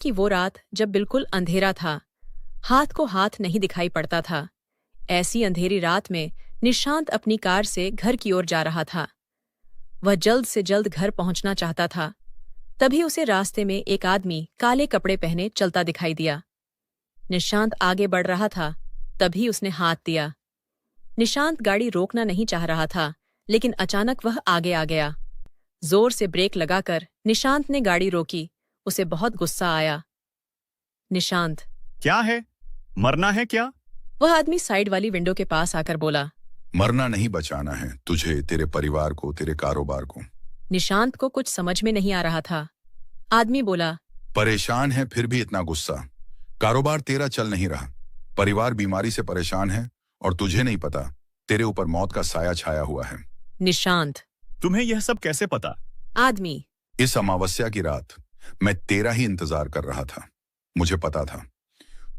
कि वो रात जब बिल्कुल अंधेरा था, हाथ को हाथ नहीं दिखाई पड़ता था। ऐसी अंधेरी रात में निशांत अपनी कार से घर की ओर जा रहा था। वह जल्द से जल्द घर पहुंचना चाहता था। तभी उसे रास्ते में एक आदमी काले कपड़े पहने चलता दिखाई दिया। निशांत आगे बढ़ रहा था, तभी उसने हाथ दिया। निशांत गाड़ी रोकना नहीं चाह रहा था, लेकिन अचानक वह आगे आ गया। जोर से ब्रेक लगाकर निशांत ने गाड़ी रोकी। उसे बहुत गुस्सा आया। निशांत, क्या है? मरना है क्या? वह आदमी साइड वाली विंडो के पास आकर बोला। मरना नहीं, बचाना है तुझे, तेरे परिवार को, तेरे कारोबार को। निशांत को कुछ समझ में नहीं आ रहा था। आदमी बोला, परेशान है फिर भी इतना गुस्सा? कारोबार तेरा चल नहीं रहा, परिवार बीमारी से परेशान है और तुझे नहीं पता तेरे ऊपर मौत का साया छाया हुआ है। निशांत, तुम्हें यह सब कैसे पता? आदमी, इस अमावस्या की रात मैं तेरा ही इंतजार कर रहा था। मुझे पता था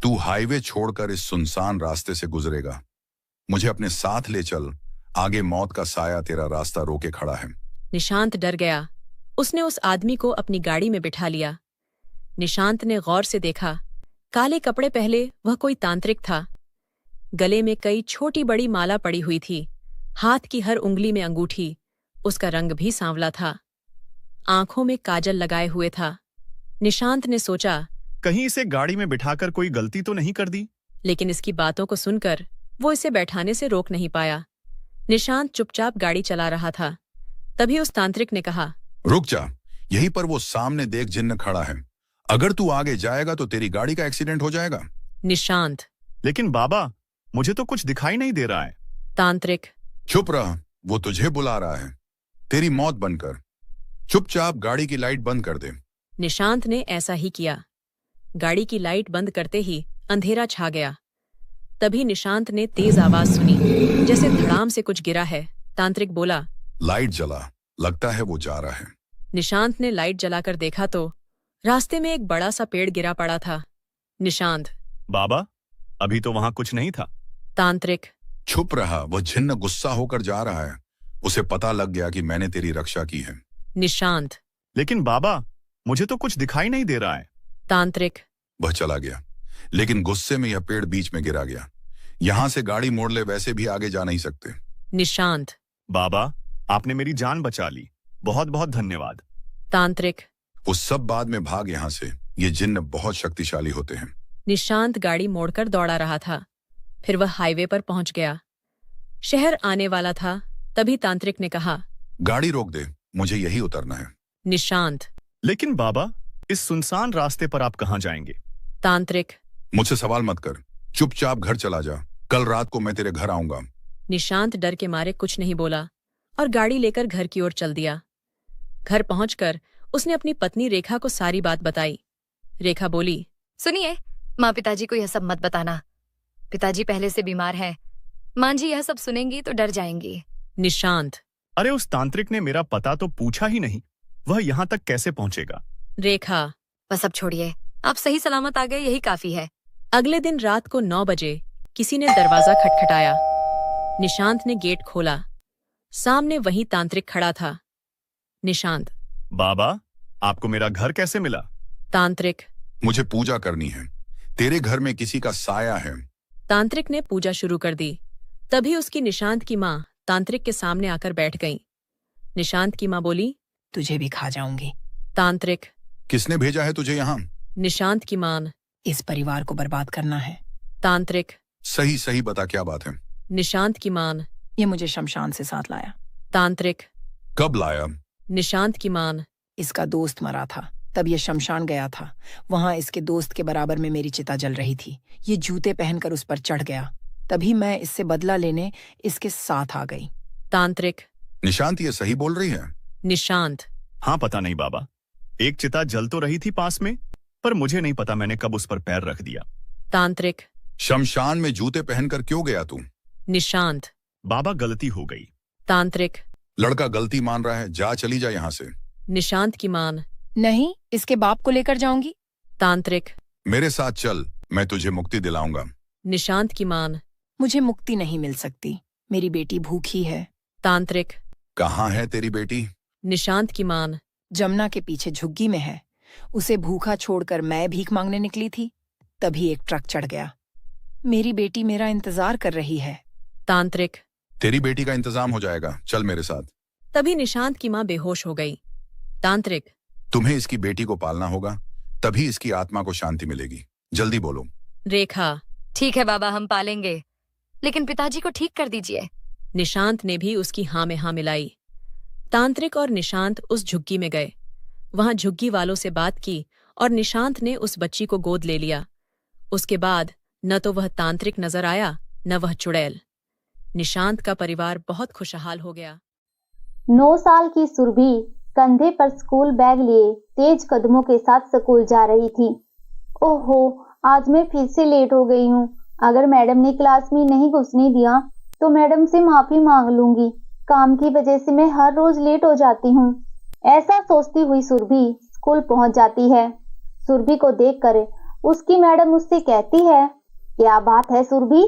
तू हाईवे छोड़कर इस सुनसान रास्ते से गुजरेगा। मुझे अपने साथ ले चल, आगे मौत का साया तेरा रास्ता रोके खड़ा है। निशांत डर गया। उसने उस आदमी को अपनी गाड़ी में बिठा लिया। निशांत ने गौर से देखा। काले कपड़े पहले वह कोई तांत्रिक था। गले में कई छोटी बड़ी माला पड़ी हुई थी। हाथ की हर उंगली में अंगूठी। उसका रंग भी सांवला था। आंखों में काजल लगाए हुए था। निशांत ने सोचा, कहीं इसे गाड़ी में बिठाकर कोई गलती तो नहीं कर दी? लेकिन इसकी बातों को सुनकर वो इसे बैठाने से रोक नहीं पाया। निशांत चुपचाप गाड़ी चला रहा था। तभी उस तांत्रिक ने कहा, रुक जा, यहीं पर वो सामने देख जिन्न खड़ा है। अगर तू आगे जाएगा तो तेरी गाड़ी का एक्सीडेंट हो जाएगा। निशांत, लेकिन बाबा, मुझे तो कुछ दिखाई नहीं दे रहा है। तांत्रिक, चुप रह, वो तुझे बुला रहा है, तेरी मौत बनकर। चुपचाप गाड़ी की लाइट बंद कर दे। निशांत ने ऐसा ही किया। गाड़ी की लाइट बंद करते ही अंधेरा छा गया। तभी निशांत ने तेज आवाज सुनी, जैसे धड़ाम से कुछ गिरा है। तांत्रिक बोला, लाइट जला, लगता है वो जा रहा है। निशांत ने लाइट जलाकर देखा तो रास्ते में एक बड़ा सा पेड़ गिरा पड़ा था। निशांत, बाबा, अभी तो वहां कुछ नहीं था। तांत्रिक, चुप रहा, वह जिन्न गुस्सा होकर जा रहा है। उसे पता लग गया कि मैंने तेरी रक्षा की है। निशांत, लेकिन बाबा, मुझे तो कुछ दिखाई नहीं दे रहा है। तांत्रिक, वह चला गया, लेकिन गुस्से में यह पेड़ बीच में गिरा गया। यहां से गाड़ी मोड़ ले, वैसे भी आगे जा नहीं सकते। निशांत, बाबा, आपने मेरी जान बचा ली, बहुत बहुत धन्यवाद। तांत्रिक, वो सब बाद में भाग यहां से, ये जिन्न बहुत शक्तिशाली होते हैं। निशांत गाड़ी मोड़कर दौड़ा रहा था। फिर वह हाईवे पर पहुंच गया। शहर आने वाला था। तभी तांत्रिक ने कहा, गाड़ी रोक दे, मुझे यही उतरना है। निशांत, लेकिन बाबा, इस सुनसान रास्ते पर आप कहाँ जाएंगे? तांत्रिक, मुझसे सवाल मत कर, चुपचाप घर चला जा। कल रात को मैं तेरे घर आऊंगा। निशांत डर के मारे कुछ नहीं बोला और गाड़ी लेकर घर की ओर चल दिया। घर पहुंचकर उसने अपनी पत्नी रेखा को सारी बात बताई। रेखा बोली, सुनिए, माँ पिताजी को यह सब मत बताना। पिताजी पहले से बीमार हैं। माँ जी यह सब सुनेंगी तो डर जाएंगी। निशांत, अरे उस तांत्रिक ने मेरा पता तो पूछा ही नहीं, वह यहाँ तक कैसे पहुंचेगा? रेखा, बस अब छोड़िए, आप सही सलामत आ गए, यही काफी है। अगले दिन रात को 9 बजे किसी ने दरवाजा खटखटाया। निशांत ने गेट खोला। सामने वही तांत्रिक खड़ा था। निशांत, बाबा, आपको मेरा घर कैसे मिला? तांत्रिक, मुझे पूजा करनी है, तेरे घर में किसी का साया है। तांत्रिक ने पूजा शुरू कर दी। तभी उसकी निशांत की माँ तांत्रिक के सामने आकर बैठ गई। निशांत की माँ बोली, तुझे भी खा जाऊंगी। तांत्रिक, किसने भेजा है तुझे यहाँ? निशांत की माँ, इस परिवार को बर्बाद करना है। तांत्रिक, सही सही बता, क्या बात है? निशांत की माँ, ये मुझे शमशान से साथ लाया। तांत्रिक, कब लाया? निशांत की माँ, इसका दोस्त मरा था, तब ये शमशान गया था। वहां इसके दोस्त के बराबर में मेरी चिता जल रही थी। ये जूते पहनकर उस पर चढ़ गया। तभी मैं इससे बदला लेने इसके साथ आ गई। तांत्रिक, निशांत ये सही बोल रही है? निशांत, हाँ, पता नहीं बाबा, एक चिता जल तो रही थी पास में, पर मुझे नहीं पता मैंने कब उस पर पैर रख दिया। तांत्रिक, शमशान में जूते पहनकर क्यों गया तू? निशांत, बाबा, गलती हो गई। तांत्रिक, लड़का गलती मान रहा है, जा, चली जा यहाँ से। निशांत की माँ, नहीं, इसके बाप को लेकर जाऊंगी। तांत्रिक, मेरे साथ चल, मैं तुझे मुक्ति दिलाऊंगा। निशांत की माँ, मुझे मुक्ति नहीं मिल सकती, मेरी बेटी भूखी है। तांत्रिक, कहाँ है तेरी बेटी? निशांत की माँ, जमुना के पीछे झुग्गी में है। उसे भूखा छोड़कर मैं भीख मांगने निकली थी, तभी एक ट्रक चढ़ गया। मेरी बेटी मेरा इंतजार कर रही है। तांत्रिक। तेरी बेटी का इंतजाम हो जाएगा, चल मेरे साथ। तभी निशांत की माँ बेहोश हो गई। तांत्रिक। तुम्हें इसकी बेटी को पालना होगा, तभी इसकी आत्मा को शांति मिलेगी। जल्दी बोलो। रेखा। ठीक है बाबा, हम पालेंगे, लेकिन पिताजी को ठीक कर दीजिए। निशांत ने भी उसकी हाँ में हाँ मिलाई। तांत्रिक और निशांत उस झुग्गी में गए। वहां झुग्गी वालों से बात की और निशांत ने उस बच्ची को गोद ले लिया। उसके बाद न तो वह तांत्रिक नजर आया, न वह चुड़ैल। निशांत का परिवार बहुत खुशहाल हो गया। 9 साल की सुरभि कंधे पर स्कूल बैग लिए तेज कदमों के साथ स्कूल जा रही थी। ओहो, आज मैं फिर से लेट हो गई हूँ। अगर मैडम ने क्लास में नहीं घुसने दिया तो मैडम से माफी मांग लूंगी। काम की वजह से मैं हर रोज लेट हो जाती हूँ। ऐसा सोचती हुई सुरभि स्कूल पहुंच जाती है। सुरभि को देखकर उसकी मैडम उससे कहती है, क्या बात है सुरभि,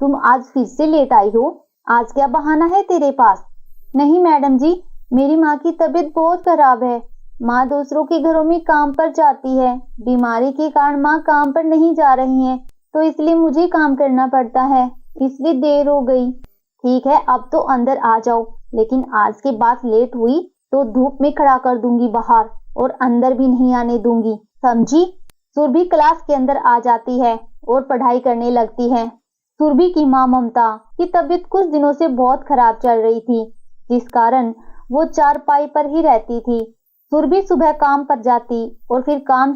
तुम आज फिर से लेट आई हो? आज क्या बहाना है तेरे पास? नहीं मैडम जी, मेरी माँ की तबीयत बहुत खराब है। माँ दूसरों के घरों में काम पर जाती है। बीमारी के कारण माँ काम पर नहीं जा रही है, तो इसलिए मुझे काम करना पड़ता है, इसलिए देर हो गई। ठीक है, अब तो अंदर आ जाओ, लेकिन आज के बाद लेट हुई तो धूप में खड़ा कर दूंगी बाहर और अंदर भी नहीं आने दूंगी, समझी? सुरभि क्लास के अंदर आ जाती है और पढ़ाई करने लगती है। सुरभि की माँ ममता की तबीयत कुछ दिनों से बहुत खराब चल रही थी, जिस कारण वो चारपाई पर ही रहती थी। सुरभि सुबह काम पर जाती और फिर काम